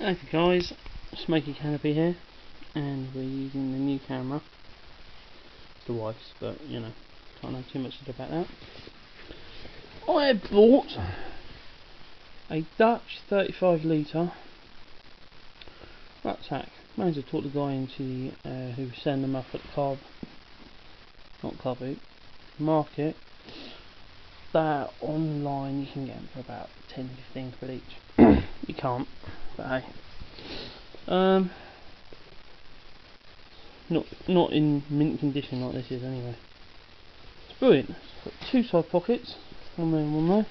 Okay guys, Smoky Canopy here, and we're using the new camera, the wife's, but you know, can't know too much about that. I bought a Dutch 35 litre rucksack. Managed to talk the guy into who was selling them up at the car boot market. That online you can get them for about 10-15 quid each. You can't, but hey. Not in mint condition like this is anyway. It's brilliant. It's got two side pockets, one there and one there.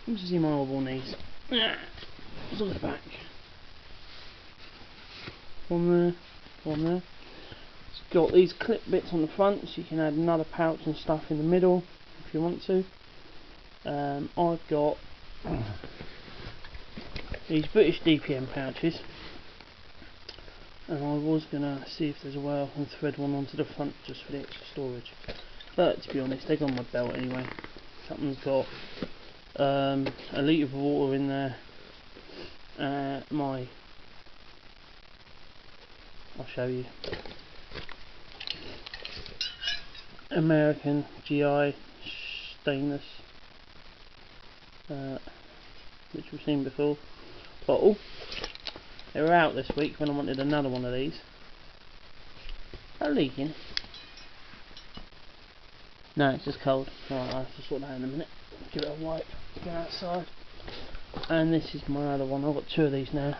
You can see my horrible knees. It's on the back. One there, one there. It's got these clip bits on the front, so you can add another pouch and stuff in the middle if you want to. I've got these British DPM pouches, and I was gonna see if there's a way I can thread one onto the front just for the extra storage, but to be honest, they're on my belt anyway. Something's got a litre of water in there. I'll show you. American GI stainless, which we've seen before, bottle. They were out this week when I wanted another one of these. Are they leaking? No, it's just cold. Right, I'll have to sort that out in a minute. Give it a wipe, go outside. And this is my other one. I've got two of these now.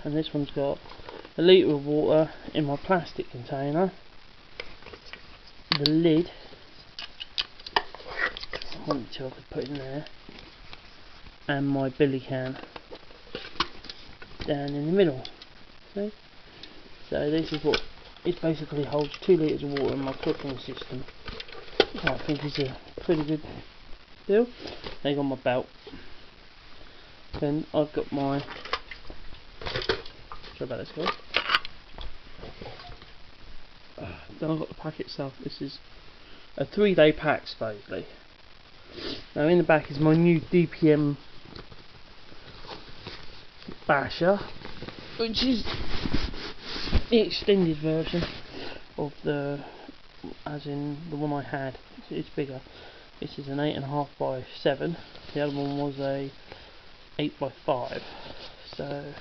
And this one's got a litre of water in my plastic container. The lid, if I wanted to, I could put in there. And my billy can down in the middle. See? So this is what it basically holds 2 litres of water in my cooking system, which I think is a pretty good deal. They got my belt. Then I've got my, sorry about this guys. Then I've got the pack itself. This is a 3-day pack supposedly. Now in the back is my new DPM basher, which is the extended version of the, as in the one I had. It's bigger. This is an 8.5 by 7. The other one was a 8 by 5. So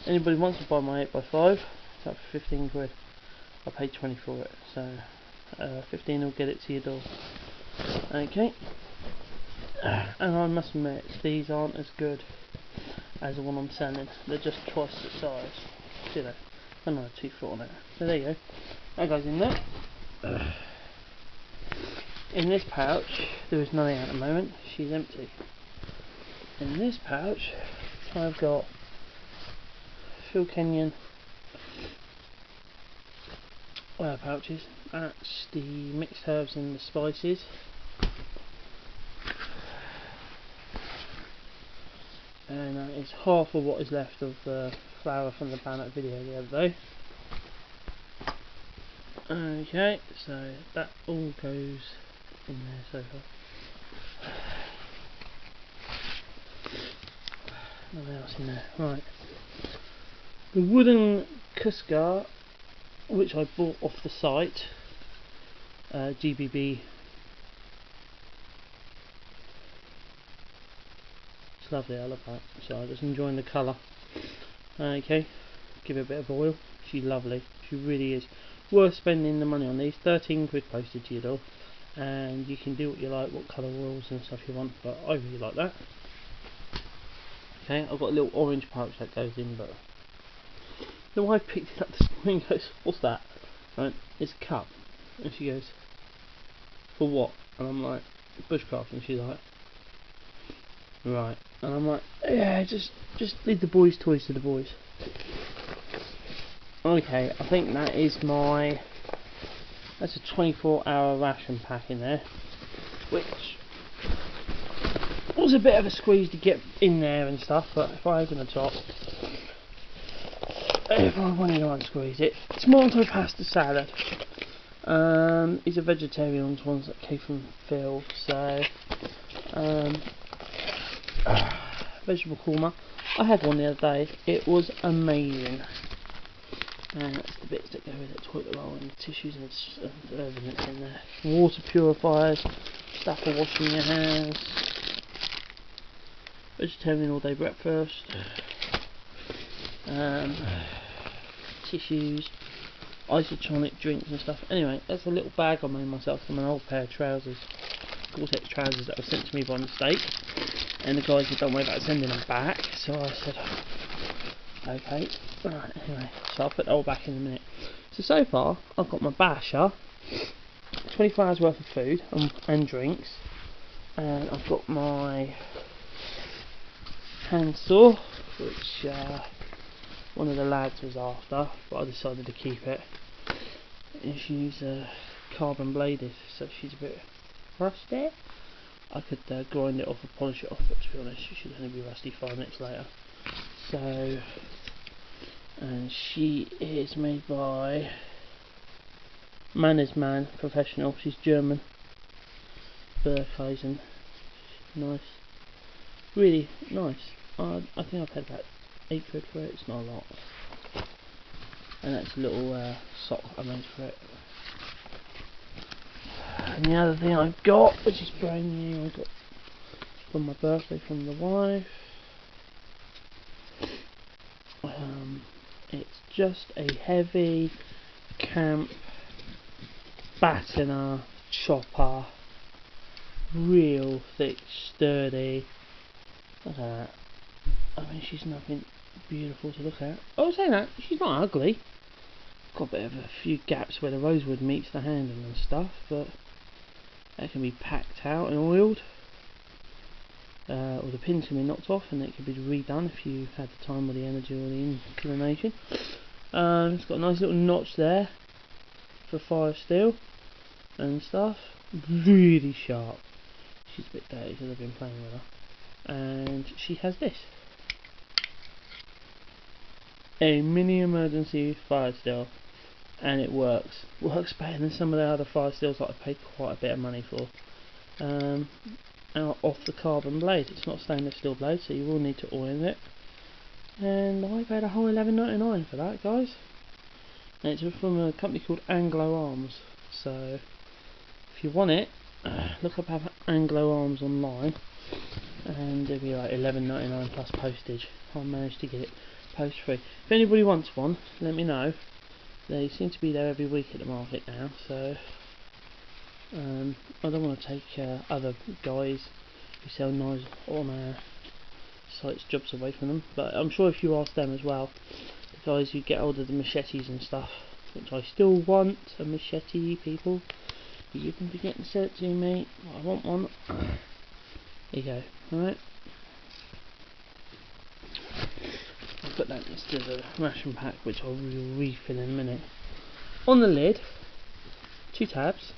anybody wants to buy my 8 by 5, it's up for 15 quid. I paid 20 for it, so 15 will get it to your door. Okay. And I must admit, these aren't as good as the one I'm selling. They're just twice the size. See that? Another 2 foot on it. So there you go. That goes in there. In this pouch, there is nothing at the moment. She's empty. In this pouch, I've got Phil Kenyon pouches. That's the mixed herbs and the spices. And that is half of what is left of the flour from the Bannock video the other day. Okay, so that all goes in there so far. Nothing else in there. Right. The wooden Kuskar, which I bought off the site, GBB. It's lovely, I love that. So I'm just enjoying the colour. Okay, give it a bit of oil. She's lovely. She really is. Worth spending the money on these. 13 quid posted to your door. And you can do what you like, what colour oils and stuff you want, but I really like that. Okay, I've got a little orange pouch that goes in, but the wife picked it up this morning and goes, what's that? Right, it's a cup. And she goes, for what? And I'm like, Bushcraft. And she's like, right. And I'm like, yeah, just leave the boys' toys to the boys. Okay, I think that is that's a 24-hour ration pack in there, which was a bit of a squeeze to get in there and stuff, but if I open the top, if I wanted to unsqueeze it, tomato pasta salad. It's a vegetarian ones that came from Phil, so vegetable korma. I had one the other day. It was amazing. And that's the bits that go with it: toilet roll and tissues and everything that's in there. Water purifiers, stuff for washing your hands. Vegetarian all day breakfast. Tissues, isotonic drinks and stuff. Anyway, that's a little bag I made myself from an old pair of trousers, Gore-Tex trousers that were sent to me by mistake, and the guy said don't worry about sending them back, so I said okay. Right, anyway, so I'll put that all back in a minute. So far I've got my basher, 24 hours worth of food and drinks, and I've got my hand saw, which one of the lads was after, but I decided to keep it. And she's carbon bladed, so she's a bit rusty. I could grind it off and polish it off, but to be honest, she should only be rusty 5 minutes later. So, and she is made by Mannesmann Professional. She's German. Burghausen. Nice. Really nice. I think I've paid about £8 for it. It's not a lot. And that's a little sock I made for it. And the other thing I've got, which is brand new, I got for my birthday from the wife. It's just a heavy camp battiner chopper, real thick, sturdy. Look at that. I mean, she's nothing beautiful to look at. Oh, saying that, she's not ugly. Got a bit of a few gaps where the rosewood meets the handle and stuff, but that can be packed out and oiled. Or the pins can be knocked off and it can be redone if you had the time or the energy or the inclination. It's got a nice little notch there for fire steel and stuff. Really sharp. She's a bit dirty because I've been playing with her. And she has this. A mini emergency fire steel. And it works. Works better than some of the other fire steels that I paid quite a bit of money for. Out off the carbon blade. It's not stainless steel blade, so you will need to oil it. And I paid a whole $11.99 for that, guys. And it's from a company called Anglo Arms. So if you want it, look up Anglo Arms online, and it'll be like $11.99 plus postage. I managed to get it post free. If anybody wants one, let me know. They seem to be there every week at the market now, so I don't want to take other guys who sell knives on our site's jobs away from them, but I'm sure if you ask them as well, the guys who get hold of the machetes and stuff, which I still want a machete, people. You've been forgetting to sell it to me. I want one. There you go. Alright. I'll put that next to the ration pack, which I'll refill in a minute. On the lid, 2 tabs.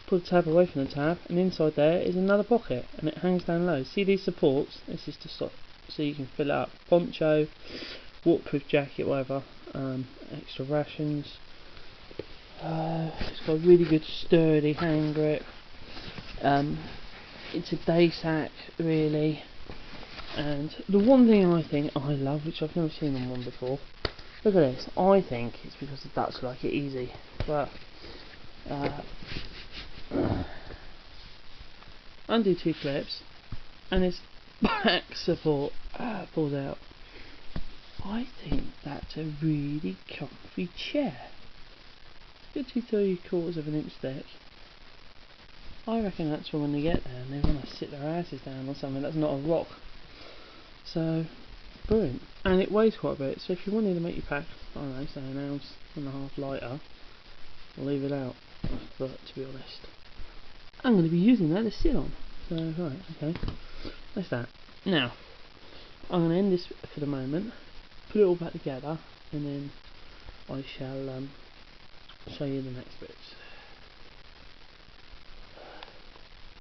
Pull the tab away from the tab, and inside there is another pocket, and it hangs down low. See these supports? This is to stop, so you can fill it up. Poncho, waterproof jacket, whatever. Extra rations. It's got a really good sturdy hand grip. It's a day sack, really. And the one thing I think I love, which I've never seen on one before, look at this. I think it's because the Dutch like it easy, but undo 2 clips, and its back support pulls out. I think that's a really comfy chair. It's a good 2/3 of an inch thick. I reckon that's for when they get there and they want to sit their asses down on something that's not a rock. So, brilliant. And it weighs quite a bit, so if you wanted to make your pack, I don't know, say 1.5 ounces lighter, I'll leave it out. But to be honest, I'm going to be using that to sit on. So, right, okay. That's that. Now, I'm going to end this for the moment, put it all back together, and then I shall show you the next bits.